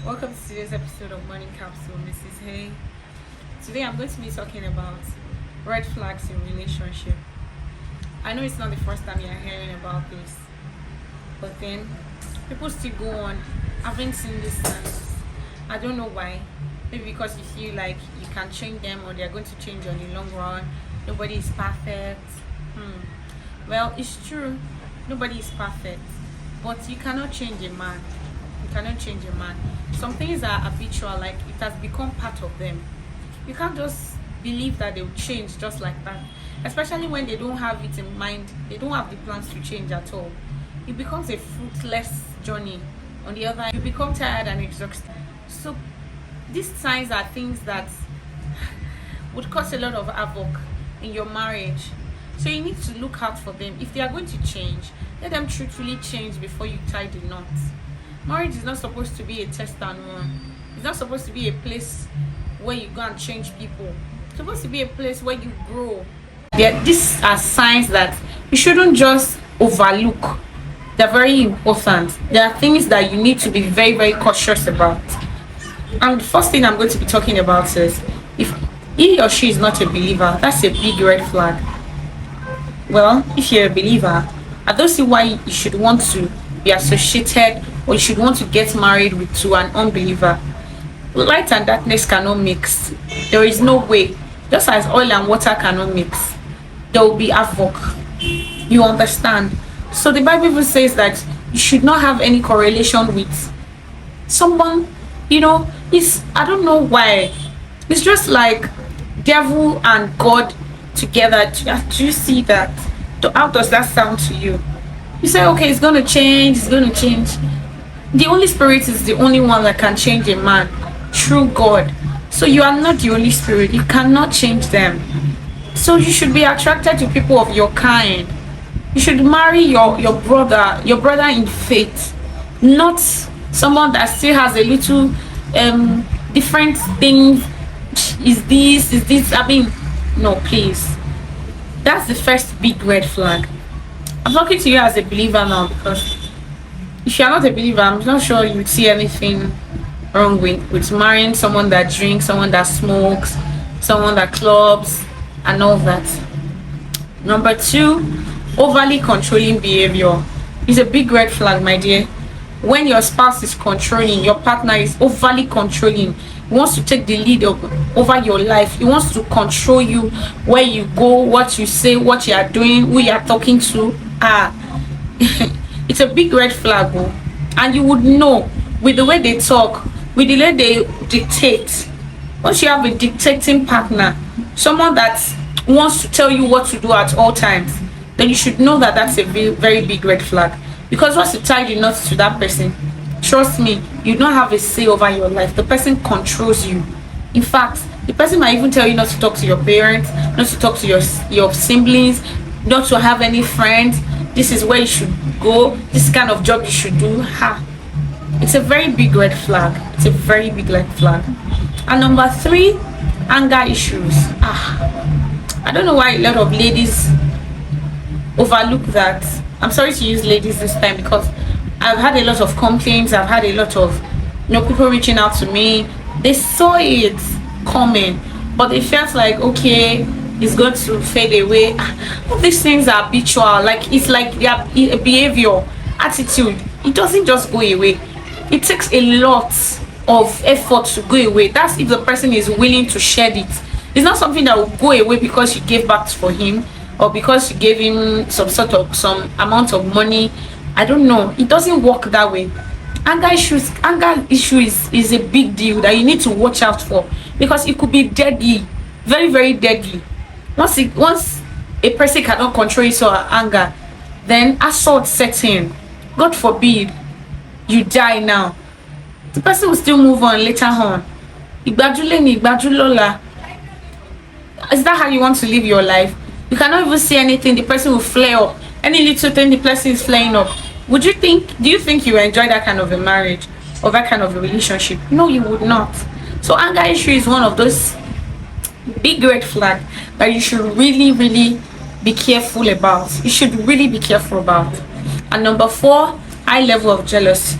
Welcome to today's episode of Morning Capsule, Mrs. Hay. Today I'm going to be talking about red flags in relationship. I know it's not the first time you're hearing about this, but then people still go on. I haven't seen this signs. I don't know why. Maybe because you feel like you can change them or they're going to change on the long run. Nobody is perfect. Well, it's true. Nobody is perfect, but you cannot change a man. You cannot change a man. Some things are habitual, like it has become part of them. You can't just believe that they'll change just like that, especially when they don't have it in mind. They don't have the plans to change at all. It becomes a fruitless journey. On the other hand, you become tired and exhausted. So these signs are things that would cause a lot of havoc in your marriage. So you need to look out for them. If they are going to change, let them truthfully change before you tie the knot. Marriage is not supposed to be a test and run. It's not supposed to be a place where you go and change people. It's supposed to be a place where you grow. These are signs that you shouldn't just overlook. They're very important. There are things that you need to be very, very cautious about. And the first thing I'm going to be talking about is if he or she is not a believer, that's a big red flag. Well, if you're a believer, I don't see why you should want to be associated or you should want to get married to an unbeliever. Light and darkness cannot mix. There is no way. Just as oil and water cannot mix, there will be havoc. You understand? So the Bible even says that you should not have any correlation with someone, it's, I don't know why. It's just like devil and God together. Do you see that? How does that sound to you? You say, okay, it's going to change, The Holy Spirit is the only one that can change a man, through God. So you are not the Holy Spirit. You cannot change them. So you should be attracted to people of your kind. You should marry your brother in faith, not someone that still has a little different things. Is this? I mean, no, please. That's the first big red flag. I'm talking to you as a believer now, because if you're not a believer, I'm not sure you'd see anything wrong with marrying someone that drinks, someone that smokes, someone that clubs, and all that. Number two, overly controlling behavior is a big red flag, my dear. When your spouse is controlling, your partner is overly controlling, he wants to take the lead over your life. He wants to control you, where you go, what you say, what you are doing, who you are talking to. It's a big red flag. And you would know with the way they talk, with the way they dictate. Once you have a dictating partner, someone that wants to tell you what to do at all times, then you should know that that's a very big red flag. Because once you tie the knots to that person, trust me, you don't have a say over your life. The person controls you. In fact, the person might even tell you not to talk to your parents, not to talk to your siblings, not to have any friends. This is where you should go. This kind of job you should do. It's a very big red flag. It's a very big red flag. And number three, anger issues. I don't know why a lot of ladies overlook that. I'm sorry to use ladies this time, because I've had a lot of complaints. I've had a lot of people reaching out to me. They saw it coming, but they felt like, okay, it's going to fade away. All these things are habitual. Like, it's like their behavior, attitude. It doesn't just go away. It takes a lot of effort to go away. That's if the person is willing to shed it. It's not something that will go away because you gave back for him, or because you gave him some amount of money. I don't know. It doesn't work that way. Anger issue is a big deal that you need to watch out for, because it could be deadly, very, very deadly. Once a person cannot control his or her anger, then assault sets in. God forbid you die now. The person will still move on later on. Igbajule ni igbajulola. Is that how you want to live your life? You cannot even see anything, the person will flare up. Any little thing, the person is flaring up. Do you think you enjoy that kind of a marriage or that kind of a relationship? No, you would not. So anger issue is one of those big red flag that you should really, really be careful about. You should really be careful about. And number four, high level of jealousy.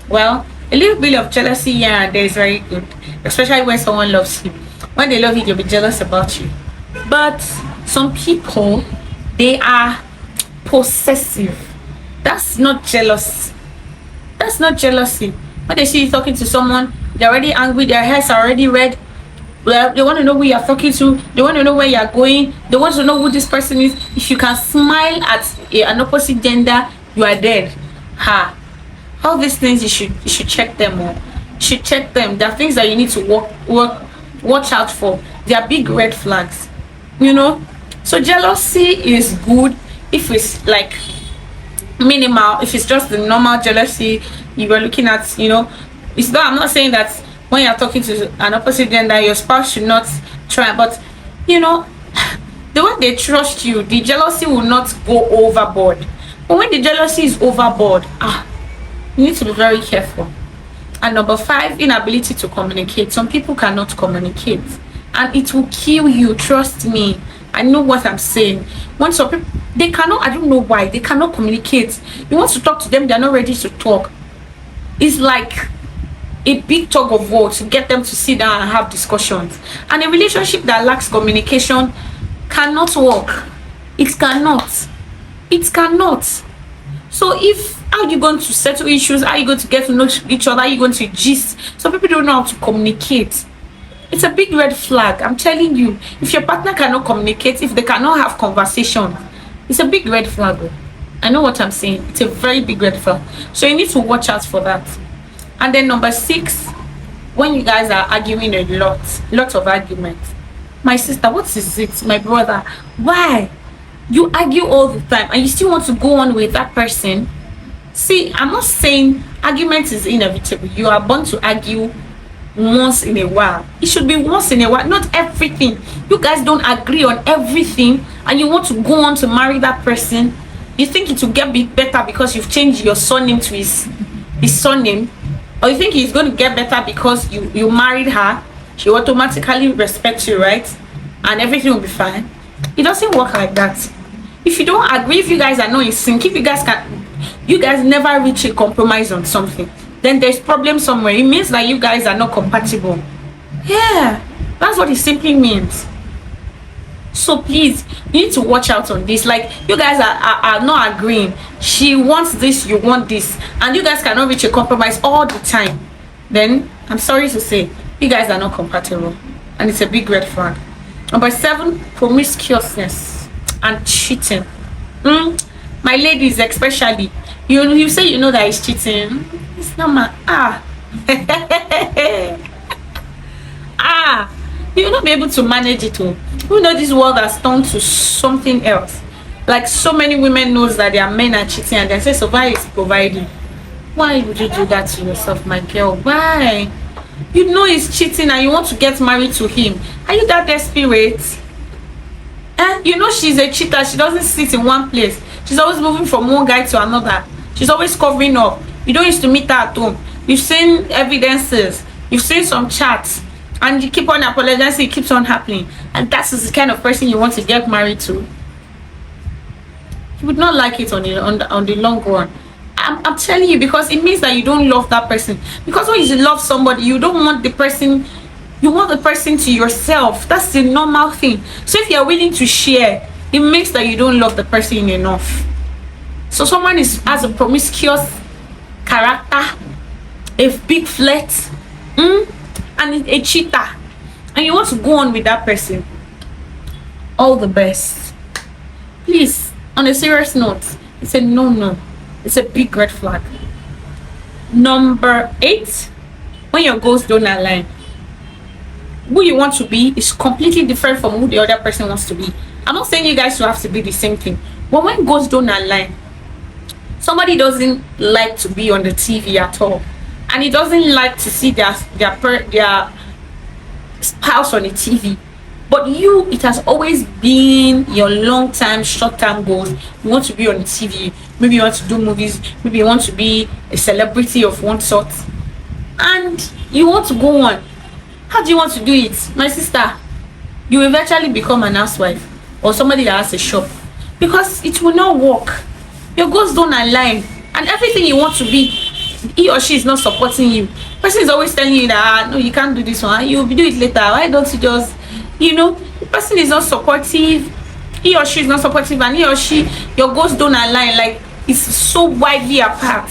Well, A little bit of jealousy here and there is very good, especially when someone loves you. When they love you, they'll be jealous about you. But some people, they are possessive. That's not jealous. That's not jealousy. When they see you talking to someone, they're already angry, their hairs are already red. Well, they want to know who you're talking to, they want to know where you're going, they want to know who this person is. If you can smile at an opposite gender, you are dead. Ha. All these things you should check them on. You should check them. There are things that you need to watch out for. They are big red flags. You know? So jealousy is good if it's like minimal, if it's just the normal jealousy you were looking at, you know. It's not, I'm not saying that when you're talking to an opposite gender, your spouse should not try, but you know, the way they trust you, the jealousy will not go overboard. But when the jealousy is overboard, you need to be very careful. And number 5, inability to communicate. Some people cannot communicate, and it will kill you. Trust me, I know what I'm saying. When some people, they cannot, I don't know why they cannot communicate. You want to talk to them, they're not ready to talk. It's like a big tug of war to get them to sit down and have discussions. And a relationship that lacks communication cannot work. It cannot. It cannot. So how are you going to settle issues? How are you going to get to know each other? How are you going to gist? Some people don't know how to communicate. It's a big red flag. I'm telling you, if your partner cannot communicate, if they cannot have conversation, it's a big red flag. I know what I'm saying. It's a very big red flag. So you need to watch out for that. And then number 6, when you guys are arguing a lot of arguments. My sister, what is it? My brother, why? You argue all the time and you still want to go on with that person? See, I'm not saying argument is inevitable. You are born to argue once in a while. It should be once in a while, not everything. You guys don't agree on everything and you want to go on to marry that person. You think it will get better because you've changed your surname to his surname, or you think he's going to get better because you married her. She automatically respects you, right? And everything will be fine. It doesn't work like that. If you don't agree, if you guys are not in sync, if you guys never reach a compromise on something, then there's problem somewhere. It means that you guys are not compatible. Yeah, that's what it simply means. So please, you need to watch out on this. Like, you guys are not agreeing. She wants this, you want this, and you guys cannot reach a compromise all the time. Then I'm sorry to say, you guys are not compatible, and it's a big red flag. Number 7, promiscuousness and cheating. My ladies especially, you say you know that he's cheating. It's not my you will not be able to manage it all. You know, this world has turned to something else. Like, so many women knows that their men are cheating and they say, so why is providing? Why would you do that to yourself, my girl? Why? You know he's cheating and you want to get married to him. Are you that desperate? You know she's a cheater. She doesn't sit in one place. She's always moving from one guy to another. She's always covering up. You don't used to meet her at home. You've seen evidences. You've seen some chats. And you keep on apologizing. It keeps on happening. And that's the kind of person you want to get married to. You would not like it on the long run. I'm telling you, because it means that you don't love that person. Because when you love somebody, you don't want the person, you want the person to yourself. That's the normal thing. So if you're willing to share, it means that you don't love the person enough. So someone has a promiscuous character, a big flirt, and a cheater, and you want to go on with that person. All the best. Please, on a serious note, it's a no. It's a big red flag. Number 8, when your goals don't align. Who you want to be is completely different from who the other person wants to be. I'm not saying you guys will have to be the same thing, but when goals don't align, somebody doesn't like to be on the TV at all, and he doesn't like to see their spouse on the TV. But you, it has always been your long-term, short-term goals. You want to be on the TV. Maybe you want to do movies. Maybe you want to be a celebrity of one sort. And you want to go on. How do you want to do it? My sister, you will eventually become an housewife or somebody that has a shop. Because it will not work. Your goals don't align. And everything you want to be, he or she is not supporting you. Person is always telling you that no, you can't do this one, you'll do it later, why don't you just, the person is not supportive, he or she is not supportive, and he or she, your goals don't align, like it's so widely apart.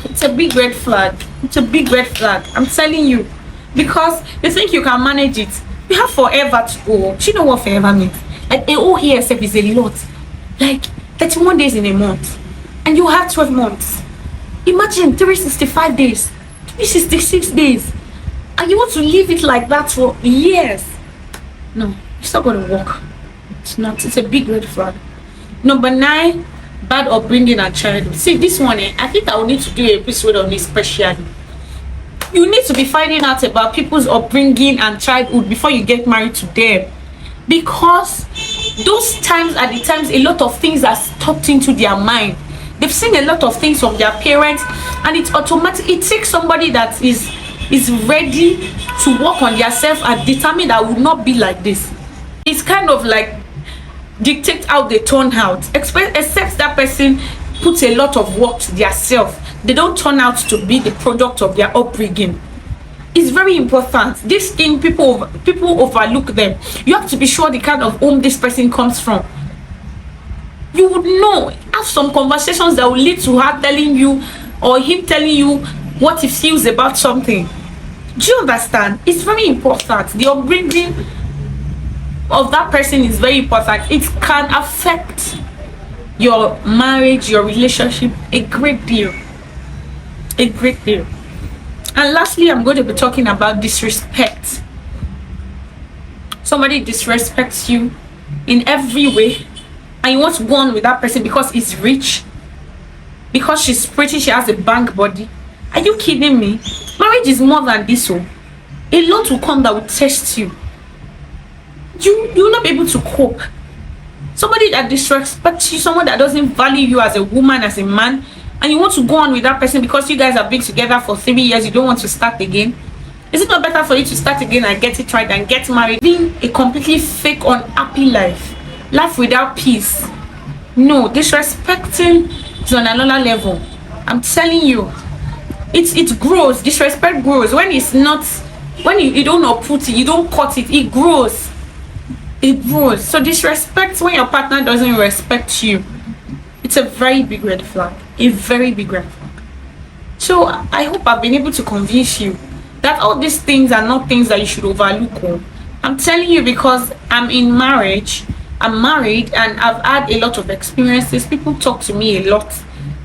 It's a big red flag. It's a big red flag, I'm telling you. Because you think you can manage it, you have forever to go. Do you know what forever means? Like a whole year itself is a lot. Like 31 days in a month, and you have 12 months. Imagine 365 days, 366 days, and you want to leave it like that for years. No, it's not going to work. It's not. It's a big red flag. Number 9, bad upbringing and childhood. See, this one, I think I will need to do an episode on this specially. You need to be finding out about people's upbringing and childhood before you get married to them, because those times are the times a lot of things are stopped into their mind. They've seen a lot of things from their parents, and it's automatic. It takes somebody that is ready to work on themselves and determined that will not be like this. It's kind of like dictate how they turn out, except that person puts a lot of work to themselves. They don't turn out to be the product of their upbringing. It's very important. This thing, people overlook them. You have to be sure the kind of home this person comes from. You would know. Have some conversations that will lead to her telling you or him telling you what he feels about something. Do you understand? It's very important. The upbringing of that person is very important. It can affect your marriage, your relationship a great deal. A great deal. And lastly, I'm going to be talking about disrespect. Somebody disrespects you in every way, and you want to go on with that person because he's rich, because she's pretty, she has a bank body. Are you kidding me? Marriage is more than this. So a lot will come that will test you. You will not be able to cope. Somebody that disrespects you, someone that doesn't value you as a woman, as a man, and you want to go on with that person because you guys have been together for 3 years, you don't want to start again. Is it not better for you to start again and get it right and get married? Being a completely fake, unhappy life without peace. No, disrespecting is on another level. I'm telling you, it grows. Disrespect grows when it's not, when you don't uproot it, you don't cut it, it grows. It grows. So disrespect, when your partner doesn't respect you, it's a very big red flag. A very big red flag. So I hope I've been able to convince you that all these things are not things that you should overlook. I'm telling you because I'm in marriage. I'm married and I've had a lot of experiences. People talk to me a lot,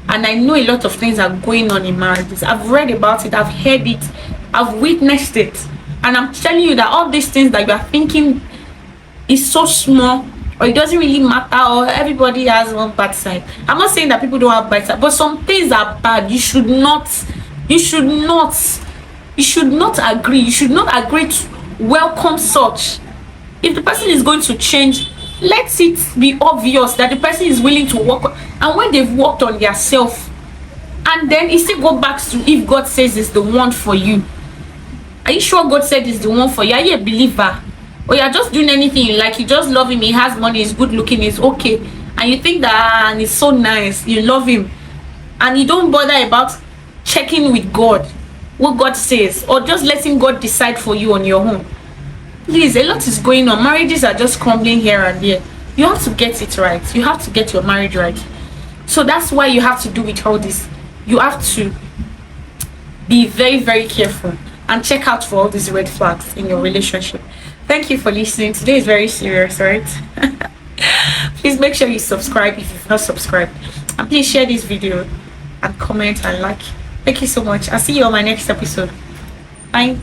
and I know a lot of things are going on in marriages. I've read about it, I've heard it, I've witnessed it, and I'm telling you that all these things that you are thinking is so small, or it doesn't really matter, or everybody has one bad side. I'm not saying that people don't have bad side, but some things are bad. You should not agree. You should not agree to welcome such. If the person is going to change, let it be obvious that the person is willing to work, and when they've worked on their self, and then it still go back to if God says it's the one for you. Are you sure God said it's the one for you? Are you a believer? Or you're just doing anything you like, you just love him, he has money, he's good looking, he's okay, and you think that and he's so nice, you love him, and you don't bother about checking with God what God says, or just letting God decide for you on your own. Please, a lot is going on. Marriages are just crumbling here and there. You have to get it right. You have to get your marriage right. So that's why you have to do with all this. You have to be very, very careful and check out for all these red flags in your relationship. Thank you for listening. Today is very serious, right? Please make sure you subscribe if you've not subscribed, and please share this video and comment and like. Thank you so much. I'll see you on my next episode. Bye.